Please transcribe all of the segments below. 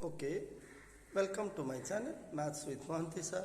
Okay, welcome to my channel Maths with Mohanty sir.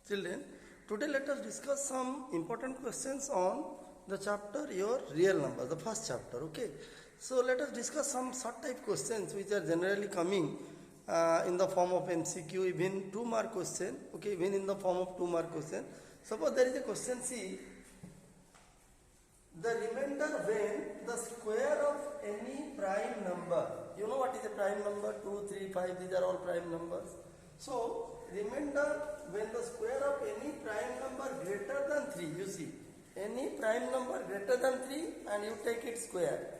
Children, today let us discuss some important questions on the chapter Your Real Number, the first chapter. Okay, so let us discuss some short type questions which are generally coming in the form of MCQ, even 2-mark question. Okay, even in the form of 2-mark question. Suppose there is a question C. The remainder when the square of any prime number, you know what is a prime number? 2, 3, 5, these are all prime numbers. So, remainder when the square of any prime number greater than 3, you see, any prime number greater than 3 and you take its square.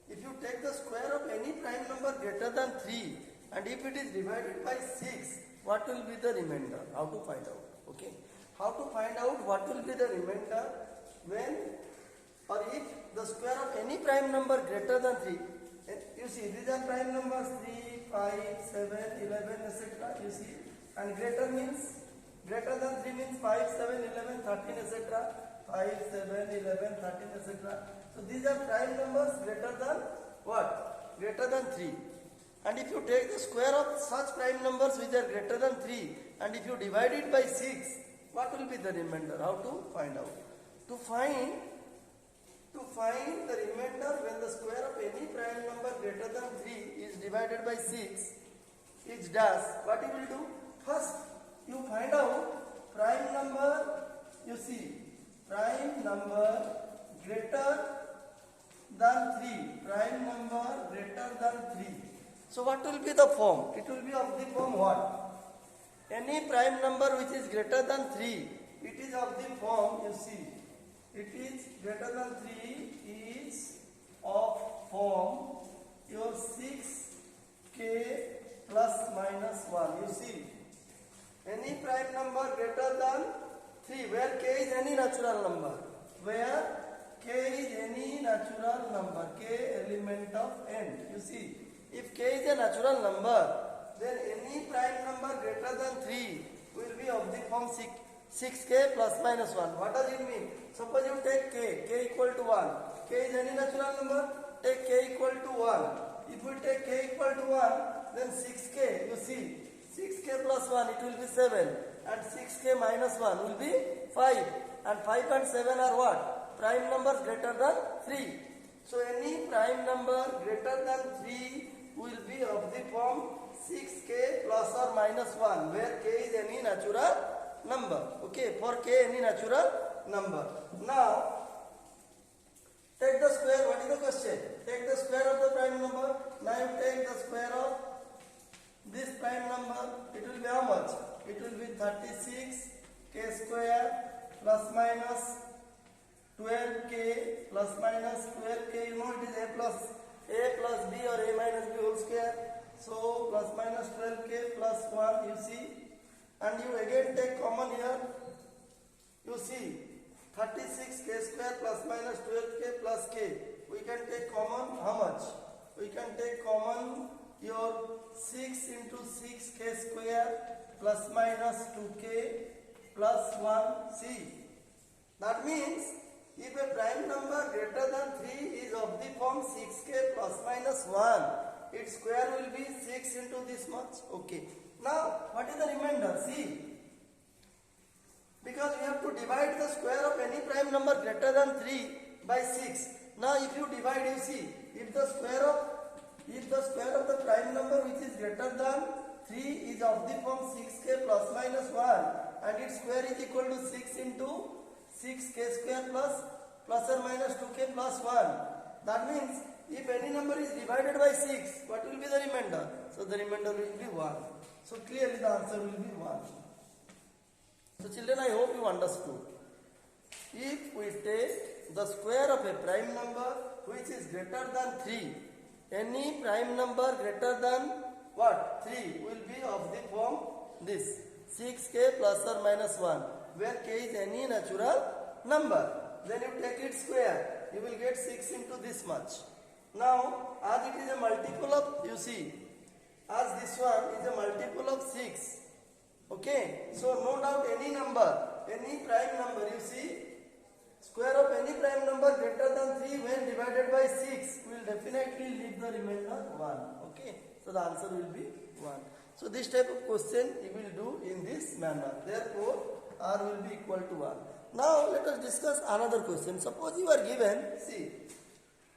If you take the square of any prime number greater than 3 and if it is divided by 6, what will be the remainder? How to find out? Okay. How to find out what will be the remainder when or if the square of any prime number greater than 3, you see these are prime numbers 3, 5, 7, 11, etc. You see, and greater means greater than 3 means 5, 7, 11, 13, etc. 5, 7, 11, 13, etc. So these are prime numbers greater than what? Greater than 3. And if you take the square of such prime numbers which are greater than 3 and if you divide it by 6, what will be the remainder? How to find out? To find the remainder when the square of any prime number greater than 3 is divided by 6 is dash. What you will do? First, you find out prime number, you see, prime number greater than 3. Prime number greater than 3. So what will be the form? It will be of the form what? Any prime number which is greater than 3, it is of the form, you see, it is greater than 3 is of form your 6k plus minus 1. You see, any prime number greater than 3 where k is any natural number, where k is any natural number, k element of n. You see, if k is a natural number, then any prime number greater than 3 will be of the form 6k plus minus 1. What does it mean? Suppose you take k equal to 1. K is any natural number, take k equal to 1. If we take k equal to 1, then 6k, you see, 6k plus 1, it will be 7. And 6k minus 1 will be 5. And 5 and 7 are what? Prime numbers greater than 3. So any prime number greater than 3 will be of the form 6k plus or minus 1, where k is any natural number. Okay, for k any natural number. Now, take the square. What is the question? Take the square of the prime number. Now you take the square of this prime number. It will be how much? It will be 36k square plus minus 12k plus minus 12k. You know it is a plus b or a minus b whole square. So plus minus 12k plus 1, you see. And you again take common here. You see 36k square plus minus 12k plus k. We can take common how much? We can take common your 6 into 6k square plus minus 2k plus 1. See, that means if a prime number greater than 3 is of the form 6k plus minus 1, its square will be 6 into this much. Okay. Now, what is the remainder? See, because we have to divide the square of any prime number greater than 3 by 6. Now, if you divide, you see, if the square of the prime number which is greater than 3 is of the form 6k plus minus 1 and its square is equal to 6 into 6k square plus or minus 2k plus 1. That means, if any number is divided by 6, what will be the remainder? So, the remainder will be 1. So, clearly the answer will be 1. So, children, I hope you understood. If we take the square of a prime number which is greater than 3, any prime number greater than what? 3 will be of the form this 6k plus or minus 1, where k is any natural number. Then you take its square, you will get 6 into this much. Now, as it is a multiple of, you see, as this one is a multiple of 6. Okay, so no doubt any number, any prime number, you see, square of any prime number greater than 3 when divided by 6 will definitely leave the remainder 1. Okay, so the answer will be 1. So this type of question you will do in this manner. Therefore, R will be equal to 1. Now let us discuss another question. Suppose you are given, see,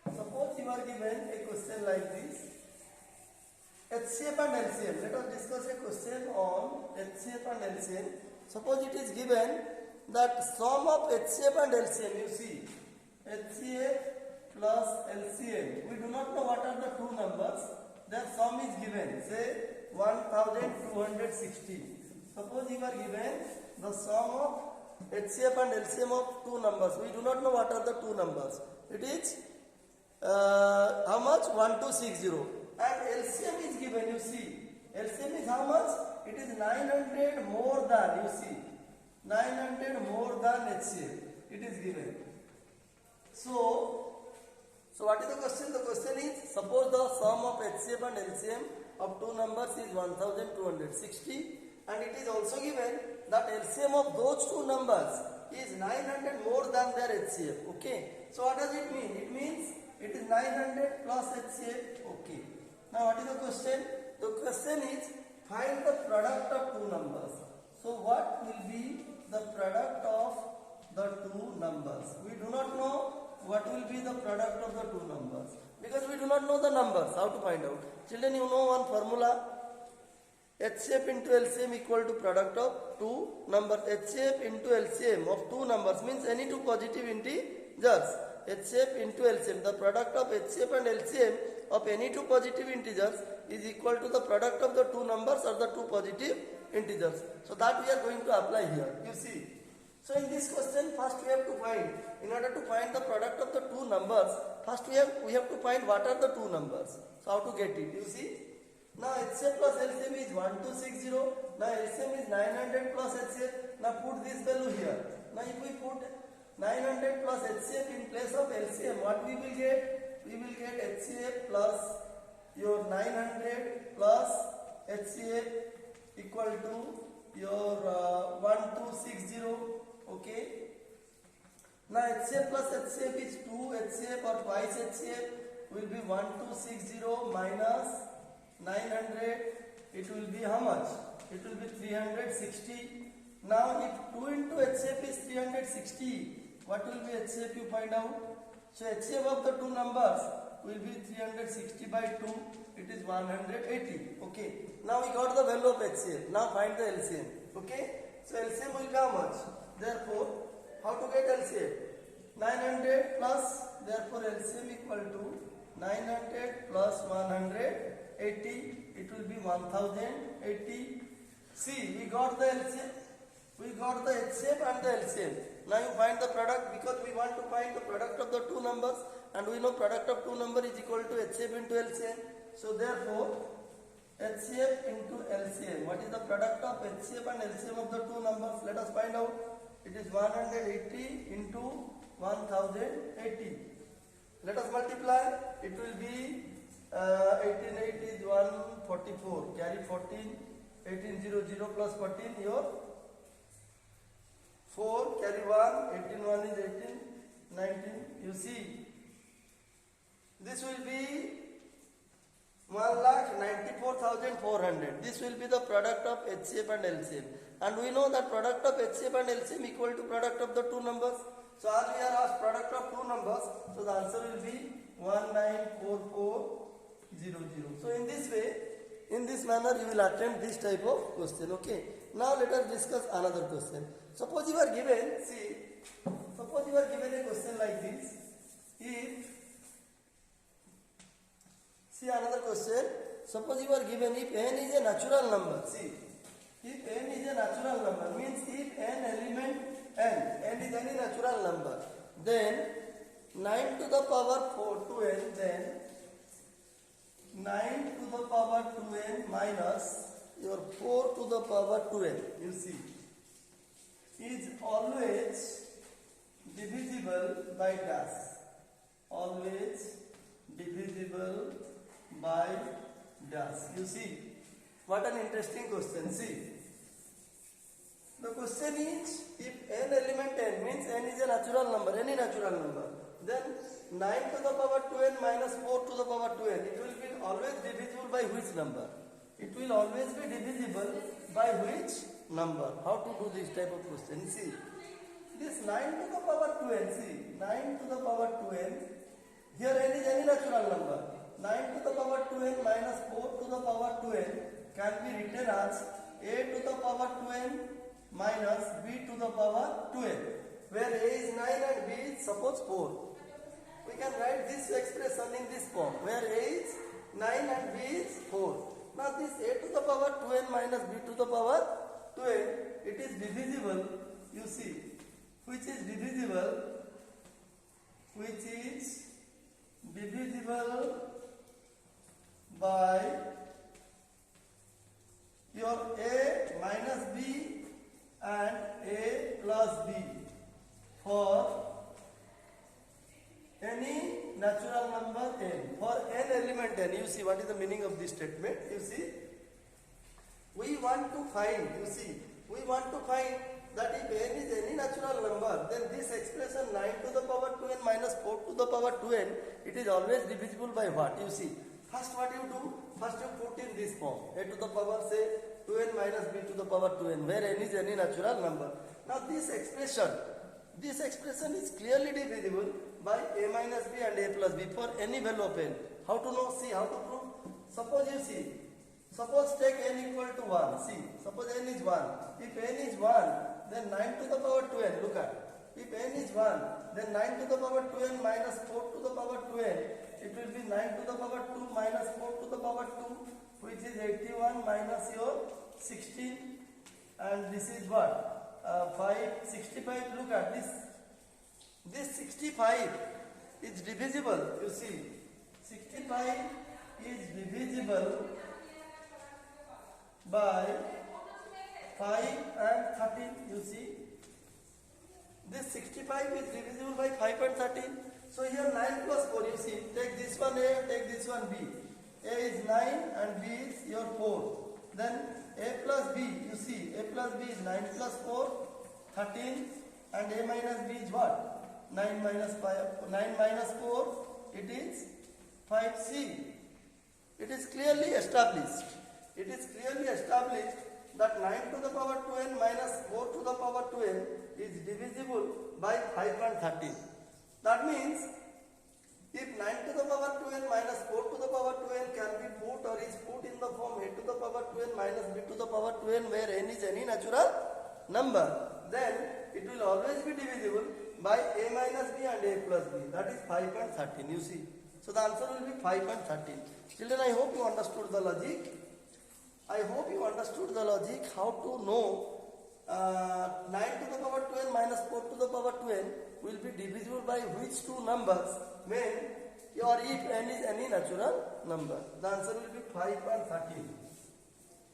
suppose you are given a question like this. HCF and LCM. Let us discuss a question on HCF and LCM. Suppose it is given that sum of HCF and LCM, you see, HCF plus LCM. We do not know what are the two numbers. Their sum is given, say 1260. Suppose you are given the sum of HCF and LCM of two numbers. We do not know what are the two numbers. It is how much? 1260. And LCM is given, you see. LCM is how much? It is 900 more than, you see. 900 more than HCF. It is given. So what is the question? The question is, suppose the sum of HCF and LCM of two numbers is 1260, and it is also given that LCM of those two numbers is 900 more than their HCF. Okay. So what does it mean? It means it is 900 plus HCF. Okay. Now what is the question? The question is, find the product of two numbers. So what will be the product of the two numbers? We do not know what will be the product of the two numbers because we do not know the numbers. How to find out? Children, you know one formula. HCF into LCM equal to product of two numbers. HCF into LCM of two numbers means any two positive integers. HCF into LCM. The product of HCF and LCM of any two positive integers is equal to the product of the two numbers or the two positive integers. So that we are going to apply here. You see. So in this question, first we have to find, in order to find the product of the two numbers, first we have to find what are the two numbers. So how to get it? You see. Now HCF plus LCM is 1260. Now LCM is 900 plus HCF. Now put this value here. Now if we put 900 plus HCF in place of LCM, what we will get? We will get HCF plus your 900 plus HCF equal to your 1260. Okay. Now HCF plus HCF is 2 HCF or twice HCF will be 1260 minus 900. It will be how much? It will be 360. Now if 2 into HCF is 360, what will be HCF you find out? So HCF of the two numbers will be 360 by 2. It is 180. Okay. Now we got the value of HCF. Now find the LCM. Okay. So LCM will be how much? Therefore, how to get LCM? 900 plus, therefore LCM equal to 900 plus 180. It will be 1080. See, we got the LCM. We got the HCF and the LCM. Now you find the product because we want to find the product of the two numbers, and we know product of two number is equal to HCF into LCM. So therefore, HCF into LCM. What is the product of HCF and LCM of the two numbers? Let us find out. It is 180 into 1080. Let us multiply. It will be 18 is 144. Carry 14. 1800 plus 14. Your 4. Carry 1. 18 1 is 18. 19. You see. This will be 1,94,400. This will be the product of HCF and LCM. And we know that product of HCF and LCM equal to product of the two numbers. So as we are asked product of two numbers, so the answer will be 194400. So in this way, in this manner you will attempt this type of question. Okay. Now let us discuss another question. Suppose you are given, see, suppose you are given a question like this. See another question. Suppose you are given if n is a natural number. See, if n is a natural number means if n element n is any natural number, then 9 to the power 4 to n, then 9 to the power 2n minus your 4 to the power 2n, you see, is always divisible by dash. Always divisible by dash. You see, what an interesting question. See, the question is if n element n means n is a natural number, any natural number, then 9 to the power 2n minus 4 to the power 2n, it will be always divisible by which number? it will always be divisible by which number? How to do this type of question? See, this 9 to the power 2n, see, 9 to the power 2n, here n is any natural number. 9 to the power 2n minus 4 to the power 2n can be written as a to the power 2n minus b to the power 2n, where a is 9 and b is suppose 4. We can write this expression in this form, where a is 9 and b is 4. Now this a to the power 2n minus b to the power 2n, it is divisible, you see, which is divisible by your a minus b and a plus b for any natural number n. For n element n, you see what is the meaning of this statement? You see, we want to find that if n is any natural number, then this expression 9 to the power 2n minus 4 to the power 2n, it is always divisible by what? You see, first what you do? First you put in this form, a to the power say 2n minus b to the power 2n, where n is any natural number. Now this expression is clearly divisible by a minus b and a plus b for any value of n. How to know? See, how to prove? Suppose take n equal to 1. See, suppose n is 1. If n is 1, then 9 to the power 2n, look at. If n is 1, then 9 to the power 2n minus 4 to the power 2n, it will be 9 to the power 2 minus 4 to the power 2, which is 81 minus your 16, and this is what? 65. Look at this. This 65 is divisible, you see. 65 is divisible by 5 and 13, you see. This 65 is divisible by 5 and 13. So here 9 plus 4, you see. Take this one A, take this one B. A is 9 and B is your 4. Then A plus B, you see. A plus B is 9 plus 4, 13. And A minus B is what? 9 minus 5, 9 minus 4, it is 5C. It is clearly established. That 9 to the power 2n minus 4 to the power 2n is divisible by 5 and 13. That means, if 9 to the power 2n minus 4 to the power 2n can be put or is put in the form a to the power 2n minus b to the power 2n, where n is any natural number, then it will always be divisible by a minus b and a plus b. That is 5 and 13, you see. So the answer will be 5 and 13. Children, I hope you understood the logic. How to know 9 to the power 2n minus 4 to the power 2n will be divisible by which two numbers when or if n is any natural number. The answer will be 5 and 13.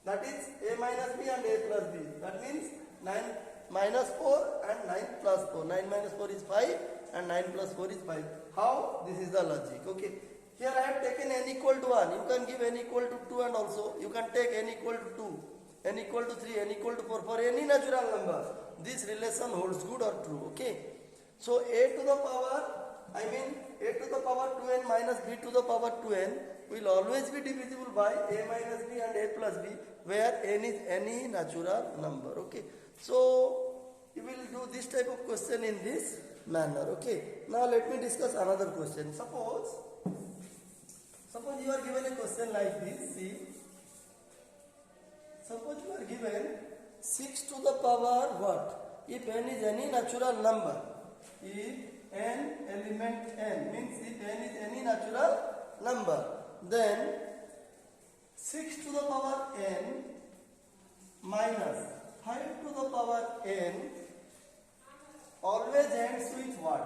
That is a minus b and a plus b. That means 9 minus 4 and 9 plus 4. 9 minus 4 is 5 and 9 plus 4 is 5. How? This is the logic. Okay. Here I have taken n equal to 1. You can give n equal to 2 and also you can take n equal to 2, n equal to 3, n equal to 4 for any natural number. This relation holds good or true. Okay. So a to the power 2n minus b to the power 2n will always be divisible by a minus b and a plus b, where n is any natural number. Okay. So you will do this type of question in this manner. Okay. Now let me discuss another question. Suppose you are given a question like this. See. Suppose you are given 6 to the power what? If n is any natural number. If n element n means if n is any natural number, then 6 to the power n minus 5 to the power n always ends with what?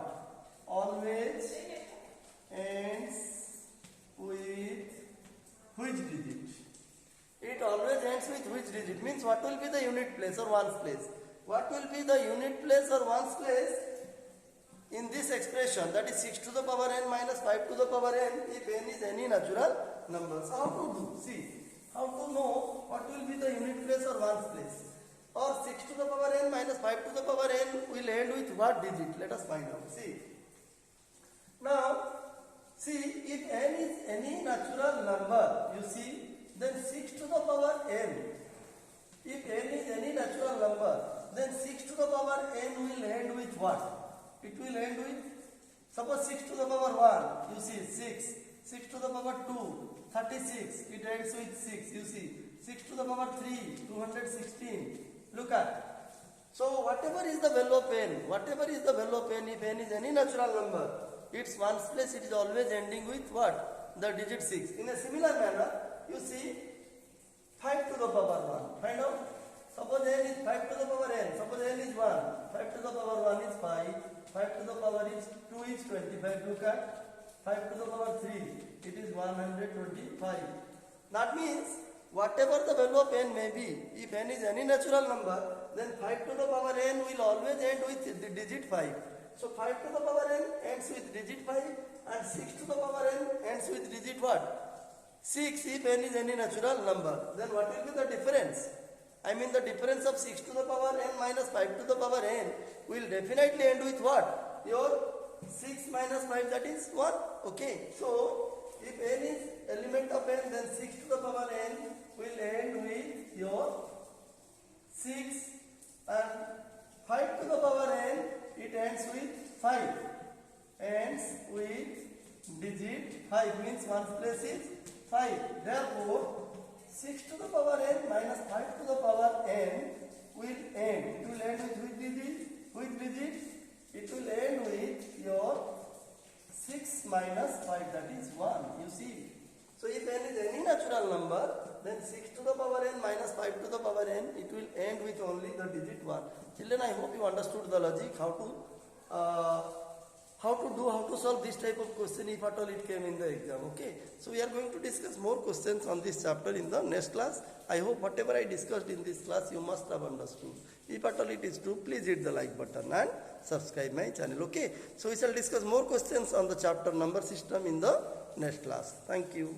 Always ends with which digit? It always ends with which digit? Means what will be the unit place or ones place? What will be the unit place or ones place in this expression? That is 6 to the power n minus 5 to the power n if n is any natural number. So how to do? See, how to know what will be the unit place or ones place? Or 6 to the power n minus 5 to the power n will end with what digit? Let us find out. See. Now, see, if n is any natural number, you see, then 6 to the power n. If n is any natural number, then 6 to the power n will end with what? It will end with, suppose 6 to the power 1, you see 6. 6 to the power 2, 36, it ends with 6, you see. 6 to the power 3, 216. Look at. So whatever is the value of n, if n is any natural number, its ones place it is always ending with what? The digit 6. In a similar manner, you see 5 to the power 1. Find out. Suppose n is 5 to the power n. Suppose n is 1. 5 to the power 1 is 5. 5 to the power is 2 is 25. Look at 5 to the power 3. It is 125. That means whatever the value of n may be, if n is any natural number, then 5 to the power n will always end with the digit 5. So 5 to the power n ends with digit 5 and 6 to the power n ends with digit what? 6 if n is any natural number. Then what will be the difference? I mean the difference of 6 to the power n minus 5 to the power n will definitely end with what? Your 6 minus 5, that is 1. Okay. So if n is element of n, then 6 to the power n will end with your 6 and 5 to the power n, it ends with 5. Ends with digit 5, means one's place is 5. Therefore, 6 to the power n minus 5 to the power n will end. It will end with which digit? Which digit? It will end with your 6 minus 5, that is 1. You see. So if n is any natural number, then 6 to the power n minus 5 to the power n, it will end with only the digit 1. Children, I hope you understood the logic, how to solve this type of question if at all it came in the exam. Okay. So we are going to discuss more questions on this chapter in the next class. I hope whatever I discussed in this class you must have understood. If at all it is true, please hit the like button and subscribe my channel. Okay. So we shall discuss more questions on the chapter number system in the next class. Thank you.